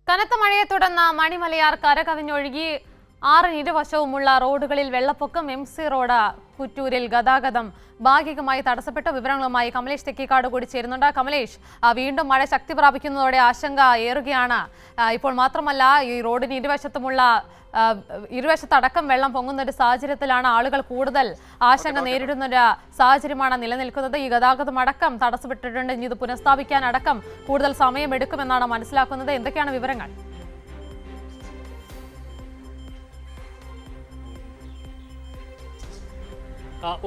കനത്ത മഴയെ തുടർന്ന് മണിമലയാർ കരകവിഞ്ഞൊഴുകി ഇരുവശവുമുള്ള റോഡുകളിൽ വെള്ളപ്പൊക്കം. MC റോഡ് കുറ്റൂരിൽ ഗതാഗതം ഭാഗികമായി തടസ്സപ്പെട്ട. വിവരങ്ങളുമായി കമലേഷ് തെക്കിക്കാട് കൂടി ചേരുന്നുണ്ട്. കമലേഷ്, വീണ്ടും മഴ ശക്തി പ്രാപിക്കുന്നതോടെ ആശങ്ക ഏറുകയാണ്. ഇപ്പോൾ മാത്രമല്ല, ഈ റോഡിന് ഇരുവശത്തടക്കം വെള്ളം പൊങ്ങുന്ന ഒരു സാഹചര്യത്തിലാണ് ആളുകൾ കൂടുതൽ ആശങ്ക നേരിടുന്ന ഒരു സാഹചര്യമാണ് നിലനിൽക്കുന്നത്. ഈ ഗതാഗതം അടക്കം തടസ്സപ്പെട്ടിട്ടുണ്ട്. ഇനി ഇത് പുനഃസ്ഥാപിക്കാൻ അടക്കം കൂടുതൽ സമയമെടുക്കുമെന്നാണ് മനസ്സിലാക്കുന്നത്. എന്തൊക്കെയാണ് വിവരങ്ങൾ?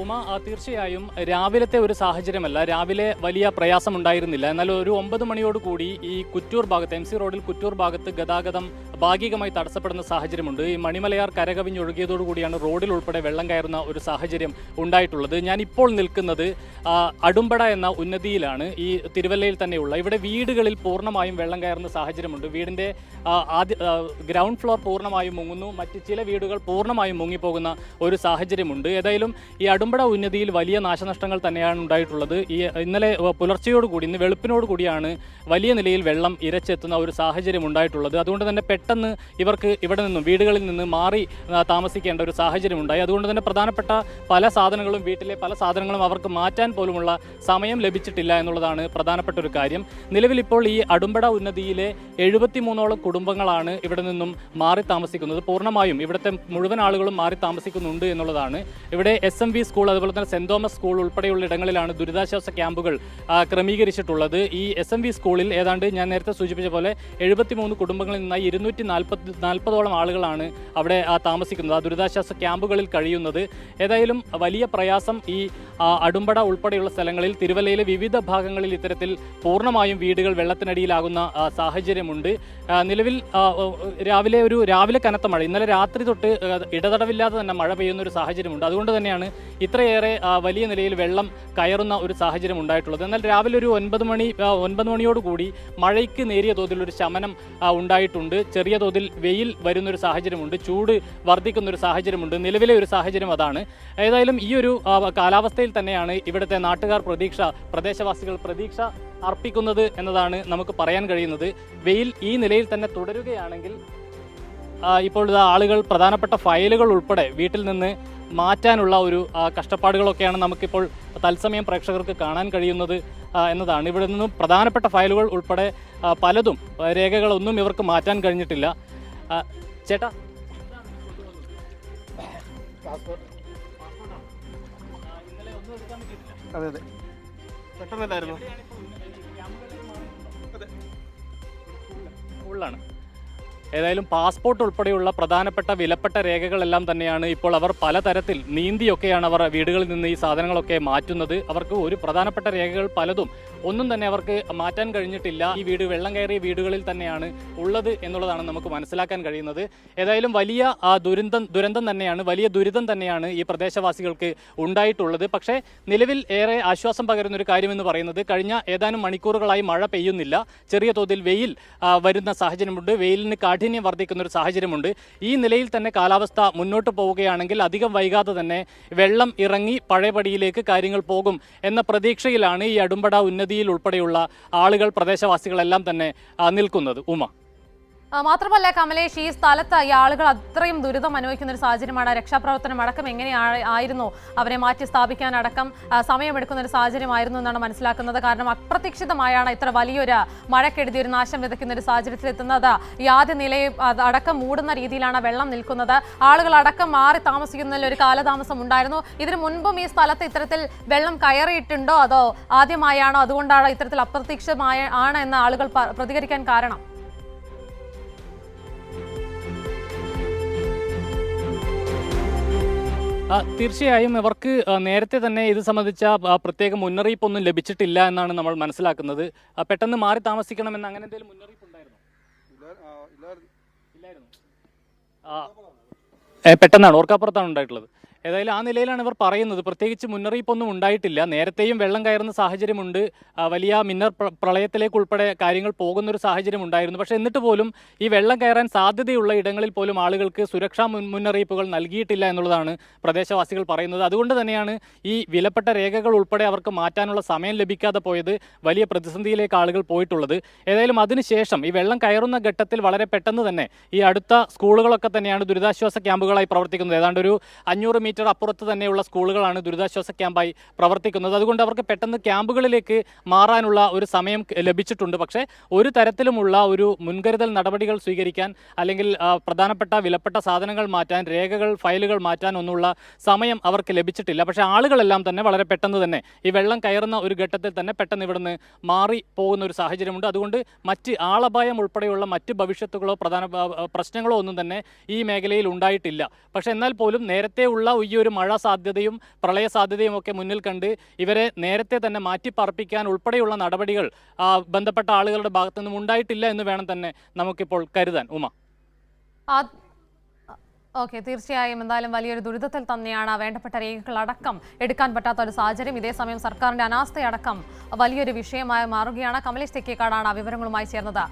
ഉമ, തീർച്ചയായും രാവിലത്തെ ഒരു സാഹചര്യമല്ല. രാവിലെ വലിയ പ്രയാസമുണ്ടായിരുന്നില്ല. എന്നാൽ ഒരു 9 മണിയോടുകൂടി ഈ കുറ്റൂർ ഭാഗത്ത്, MC റോഡിൽ കുറ്റൂർ ഭാഗത്ത് ഗതാഗതം ഭാഗികമായി തടസ്സപ്പെടുന്ന സാഹചര്യമുണ്ട്. ഈ മണിമലയാർ കരകവിഞ്ഞൊഴുകിയതോടുകൂടിയാണ് റോഡിൽ ഉൾപ്പെടെ വെള്ളം കയറുന്ന ഒരു സാഹചര്യം ഉണ്ടായിട്ടുള്ളത്. ഞാനിപ്പോൾ നിൽക്കുന്നത് അടുമ്പട എന്ന ഉന്നതിയിലാണ്, ഈ തിരുവല്ലയിൽ തന്നെയുള്ള. ഇവിടെ വീടുകളിൽ പൂർണ്ണമായും വെള്ളം കയറുന്ന സാഹചര്യമുണ്ട്. വീടിൻ്റെ ഗ്രൗണ്ട് ഫ്ലോർ പൂർണ്ണമായും മുങ്ങുന്നു. മറ്റ് ചില വീടുകൾ പൂർണ്ണമായും മുങ്ങിപ്പോകുന്ന ഒരു സാഹചര്യമുണ്ട്. ഏതായാലും ഈ അടുമ്പട ഉന്നതിയിൽ വലിയ നാശനഷ്ടങ്ങൾ തന്നെയാണ് ഉണ്ടായിട്ടുള്ളത്. ഇന്നലെ പുലർച്ചയോടുകൂടി, ഇന്ന് വെളുപ്പിനോടുകൂടിയാണ് വലിയ നിലയിൽ വെള്ളം ഇരച്ചെത്തുന്ന ഒരു സാഹചര്യം ഉണ്ടായിട്ടുള്ളത്. അതുകൊണ്ട് തന്നെ പെട്ടെന്ന് ഇവർക്ക് ഇവിടെ നിന്നും, വീടുകളിൽ നിന്ന് മാറി താമസിക്കേണ്ട ഒരു സാഹചര്യം ഉണ്ടായി. അതുകൊണ്ട് തന്നെ പ്രധാനപ്പെട്ട പല സാധനങ്ങളും, വീട്ടിലെ പല സാധനങ്ങളും അവർക്ക് മാറ്റാൻ പോലുമുള്ള സമയം ലഭിച്ചിട്ടില്ല എന്നുള്ളതാണ് പ്രധാനപ്പെട്ട ഒരു കാര്യം. നിലവിൽ ഇപ്പോൾ ഈ അടുമ്പട ഉന്നതിയിലെ 73ഓളം കുടുംബങ്ങളാണ് ഇവിടെ നിന്നും മാറി താമസിക്കുന്നത്. പൂർണ്ണമായും ഇവിടുത്തെ മുഴുവൻ ആളുകളും മാറി താമസിക്കുന്നുണ്ട് എന്നുള്ളതാണ്. ഇവിടെ SMV സ്കൂൾ, അതുപോലെ തന്നെ സെന്റ് തോമസ് സ്കൂൾ ഉൾപ്പെടെയുള്ള ഇടങ്ങളിലാണ് ദുരിതാശ്വാസ ക്യാമ്പുകൾ ക്രമീകരിച്ചിട്ടുള്ളത്. ഈ SMV സ്കൂളിൽ ഏതാണ്ട് ഞാൻ നേരത്തെ സൂചിപ്പിച്ച പോലെ 73 കുടുംബങ്ങളിൽ നിന്നായി 240ഓളം ആളുകളാണ് അവിടെ താമസിക്കുന്നത്, ആ ദുരിതാശ്വാസ ക്യാമ്പുകളിൽ കഴിയുന്നത്. ഏതായാലും വലിയ പ്രയാസം ഈ അടുമ്പട ഉൾപ്പെടെയുള്ള സ്ഥലങ്ങളിൽ, തിരുവല്ലയിലെ വിവിധ ഭാഗങ്ങളിൽ ഇത്തരത്തിൽ പൂർണ്ണമായും വീടുകൾ വെള്ളത്തിനടിയിലാകുന്ന സാഹചര്യമുണ്ട്. നിലവിൽ രാവിലെ കനത്ത മഴ, ഇന്നലെ രാത്രി തൊട്ട് ഇടതടവില്ലാതെ തന്നെ മഴ പെയ്യുന്ന ഒരു സാഹചര്യമുണ്ട്. അതുകൊണ്ട് തന്നെയാണ് ഇത്രയേറെ വലിയ നിലയിൽ വെള്ളം കയറുന്ന ഒരു സാഹചര്യം ഉണ്ടായിട്ടുള്ളത്. എന്നാൽ രാവിലെ ഒരു 9 മണിയോടുകൂടി മഴയ്ക്ക് നേരിയ തോതിലൊരു ശമനം ഉണ്ടായിട്ടുണ്ട്. ചെറിയ തോതിൽ വെയിൽ വരുന്നൊരു സാഹചര്യമുണ്ട്, ചൂട് വർദ്ധിക്കുന്നൊരു സാഹചര്യമുണ്ട്. നിലവിലെ ഒരു സാഹചര്യം അതാണ്. ഏതായാലും ഈ ഒരു കാലാവസ്ഥയിൽ തന്നെയാണ് ഇവിടുത്തെ നാട്ടുകാർ പ്രദേശവാസികൾ പ്രതീക്ഷ അർപ്പിക്കുന്നത് എന്നതാണ് നമുക്ക് പറയാൻ കഴിയുന്നത്. വെയിൽ ഈ നിലയിൽ തന്നെ തുടരുകയാണെങ്കിൽ ഇപ്പോൾ ആളുകൾ പ്രധാനപ്പെട്ട ഫയലുകൾ ഉൾപ്പെടെ വീട്ടിൽ നിന്ന് മാറ്റാനുള്ള ഒരു കഷ്ടപ്പാടുകളൊക്കെയാണ് നമുക്കിപ്പോൾ തത്സമയം പ്രേക്ഷകർക്ക് കാണാൻ കഴിയുന്നത് എന്നതാണ്. ഇവിടെ നിന്നും പ്രധാനപ്പെട്ട ഫയലുകൾ ഉൾപ്പെടെ പലതും, രേഖകളൊന്നും ഇവർക്ക് മാറ്റാൻ കഴിഞ്ഞിട്ടില്ല. ചേട്ടാ, അതെ അതെ, പെട്ടെന്നല്ലായിരുന്നു. സ്കൂളിലാണ്. ഏതായാലും പാസ്പോർട്ട് ഉൾപ്പെടെയുള്ള പ്രധാനപ്പെട്ട വിലപ്പെട്ട രേഖകളെല്ലാം തന്നെയാണ് ഇപ്പോൾ അവർ പലതരത്തിൽ നീന്തിയൊക്കെയാണ് അവർ വീടുകളിൽ നിന്ന് ഈ സാധനങ്ങളൊക്കെ മാറ്റുന്നത്. അവർക്ക് ഒരു പ്രധാനപ്പെട്ട രേഖകൾ പലതും ഒന്നും തന്നെ അവർക്ക് മാറ്റാൻ കഴിഞ്ഞിട്ടില്ല. ഈ വെള്ളം കയറിയ വീടുകളിൽ തന്നെയാണ് ഉള്ളത് എന്നുള്ളതാണ് നമുക്ക് മനസ്സിലാക്കാൻ കഴിയുന്നത്. ഏതായാലും വലിയ ദുരന്തം തന്നെയാണ്, വലിയ ദുരിതം തന്നെയാണ് ഈ പ്രദേശവാസികൾക്ക് ഉണ്ടായിട്ടുള്ളത്. പക്ഷേ നിലവിൽ ഏറെ ആശ്വാസം പകരുന്നൊരു കാര്യമെന്ന് പറയുന്നത്, കഴിഞ്ഞ ഏതാനും മണിക്കൂറുകളായി മഴ പെയ്യുന്നില്ല. ചെറിയ തോതിൽ വെയിൽ വരുന്ന സാഹചര്യമുണ്ട്, വെയിലിന് കാഠിന്യം വർദ്ധിക്കുന്ന ഒരു സാഹചര്യമുണ്ട്. ഈ നിലയിൽ തന്നെ കാലാവസ്ഥ മുന്നോട്ട് പോവുകയാണെങ്കിൽ അധികം വൈകാതെ തന്നെ വെള്ളം ഇറങ്ങി പഴയപടിയിലേക്ക് കാര്യങ്ങൾ പോകും എന്ന പ്രതീക്ഷയിലാണ് ഈ അടുമ്പട ഉന്നതിയിൽ ഉൾപ്പെടെയുള്ള ആളുകൾ, പ്രദേശവാസികളെല്ലാം തന്നെ നിൽക്കുന്നത്. ഉമ, മാത്രമല്ല കമലേഷ്, ഈ സ്ഥലത്ത് ഈ ആളുകൾ അത്രയും ദുരിതം അനുഭവിക്കുന്ന ഒരു സാഹചര്യമാണ്. രക്ഷാപ്രവർത്തനം അടക്കം എങ്ങനെയായിരുന്നു അവരെ മാറ്റി സ്ഥാപിക്കാനടക്കം സമയമെടുക്കുന്ന ഒരു സാഹചര്യമായിരുന്നു എന്നാണ് മനസ്സിലാക്കുന്നത്. കാരണം അപ്രതീക്ഷിതമായാണ് ഇത്ര വലിയൊരു മഴക്കെടുതി, ഒരു നാശം വിതയ്ക്കുന്ന ഒരു സാഹചര്യത്തിൽ എത്തുന്നത്. ഈ ആദ്യ നിലയെ അടക്കം മൂടുന്ന രീതിയിലാണ് വെള്ളം നിൽക്കുന്നത്. ആളുകൾ അടക്കം മാറി താമസിക്കുന്നതിൽ ഒരു കാലതാമസം ഉണ്ടായിരുന്നു. ഇതിനു മുൻപും ഈ സ്ഥലത്ത് ഇത്തരത്തിൽ വെള്ളം കയറിയിട്ടുണ്ടോ, അതോ ആദ്യമായാണോ? അതുകൊണ്ടാണ് ഇത്തരത്തിൽ അപ്രതീക്ഷിതമാണ് എന്ന് ആളുകൾ പ്രതികരിക്കാൻ കാരണം? തീർച്ചയായും ഇവർക്ക് നേരത്തെ തന്നെ ഇത് സംബന്ധിച്ച പ്രത്യേക മുന്നറിയിപ്പൊന്നും ലഭിച്ചിട്ടില്ല എന്നാണ് നമ്മൾ മനസ്സിലാക്കുന്നത്. പെട്ടെന്ന് മാറി താമസിക്കണമെന്ന് അങ്ങനെ എന്തെങ്കിലും മുന്നറിയിപ്പ് ഉണ്ടായിരുന്നോ? ഇല്ലായിരുന്നു. പെട്ടെന്നാണ്, ഓർക്കാപ്പുറത്താണ് ഉണ്ടായിട്ടുള്ളത്. ഏതായാലും ആ നിലയിലാണ് ഇവർ പറയുന്നത്. പ്രത്യേകിച്ച് മുന്നറിയിപ്പൊന്നും ഉണ്ടായിട്ടില്ല. നേരത്തെയും വെള്ളം കയറുന്ന സാഹചര്യമുണ്ട്, വലിയ പ്രളയത്തിലേക്ക് ഉൾപ്പെടെ കാര്യങ്ങൾ പോകുന്നൊരു സാഹചര്യം ഉണ്ടായിരുന്നു. പക്ഷേ എന്നിട്ട് പോലും ഈ വെള്ളം കയറാൻ സാധ്യതയുള്ള ഇടങ്ങളിൽ പോലും ആളുകൾക്ക് സുരക്ഷാ മുന്നറിയിപ്പുകൾ നൽകിയിട്ടില്ല എന്നുള്ളതാണ് പ്രദേശവാസികൾ പറയുന്നത്. അതുകൊണ്ട് തന്നെയാണ് ഈ വിലപ്പെട്ട രേഖകൾ ഉൾപ്പെടെ അവർക്ക് മാറ്റാനുള്ള സമയം ലഭിക്കാതെ പോയത്, വലിയ പ്രതിസന്ധിയിലേക്ക് ആളുകൾ പോയിട്ടുള്ളത്. ഏതായാലും അതിനുശേഷം ഈ വെള്ളം കയറുന്ന ഘട്ടത്തിൽ വളരെ പെട്ടെന്ന് തന്നെ ഈ അടുത്ത സ്കൂളുകളൊക്കെ തന്നെയാണ് ദുരിതാശ്വാസ ക്യാമ്പുകളായി പ്രവർത്തിക്കുന്നത്. ഏതാണ്ട് ഒരു 500 മീറ്റർ അപ്പുറത്ത് തന്നെയുള്ള സ്കൂളുകളാണ് ദുരിതാശ്വാസ ക്യാമ്പായി പ്രവർത്തിക്കുന്നത്. അതുകൊണ്ട് അവർക്ക് പെട്ടെന്ന് ക്യാമ്പുകളിലേക്ക് മാറാനുള്ള ഒരു സമയം ലഭിച്ചിട്ടുണ്ട്. പക്ഷേ ഒരു തരത്തിലുമുള്ള ഒരു മുൻകരുതൽ നടപടികൾ സ്വീകരിക്കാൻ, അല്ലെങ്കിൽ പ്രധാനപ്പെട്ട വിലപ്പെട്ട സാധനങ്ങൾ മാറ്റാൻ, രേഖകൾ ഫയലുകൾ മാറ്റാൻ ഒന്നുള്ള സമയം അവർക്ക് ലഭിച്ചിട്ടില്ല. പക്ഷേ ആളുകളെല്ലാം തന്നെ വളരെ പെട്ടെന്ന് തന്നെ ഈ വെള്ളം കയറുന്ന ഒരു ഘട്ടത്തിൽ തന്നെ പെട്ടെന്ന് ഇവിടുന്ന് മാറി പോകുന്ന ഒരു സാഹചര്യമുണ്ട്. അതുകൊണ്ട് മറ്റ് ആളപായം ഉൾപ്പെടെയുള്ള മറ്റ് ഭവിഷ്യത്തുകളോ പ്രശ്നങ്ങളോ ഒന്നും തന്നെ ഈ മേഖലയിൽ ഉണ്ടായിട്ടില്ല. പക്ഷേ എന്നാൽ പോലും നേരത്തെ ഉള്ള ഈ ഒരു മഴ സാധ്യതയും പ്രളയ സാധ്യതയും ഒക്കെ മുന്നിൽ കണ്ട് ഇവരെ നേരത്തെ തന്നെ മാറ്റിപ്പാർപ്പിക്കാൻ ഉൾപ്പെടെയുള്ള നടപടികൾ ബന്ധപ്പെട്ട ആളുകളുടെ ഭാഗത്തു നിന്നും ഉണ്ടായിട്ടില്ല എന്ന് വേണം തന്നെ നമുക്കിപ്പോൾ കരുതാൻ. ഉമ. ഓക്കെ, തീർച്ചയായും എന്തായാലും വലിയൊരു ദുരിതത്തിൽ തന്നെയാണ്. വേണ്ടപ്പെട്ട രേഖകളടക്കം എടുക്കാൻ പറ്റാത്ത ഒരു സാഹചര്യം. ഇതേസമയം സർക്കാരിന്റെ അനാസ്ഥയടക്കം വലിയൊരു വിഷയമായി മാറുകയാണ്. കമലേഷ് തെക്കേക്കാടാണ് വിവരങ്ങളുമായി ചേർന്നത്.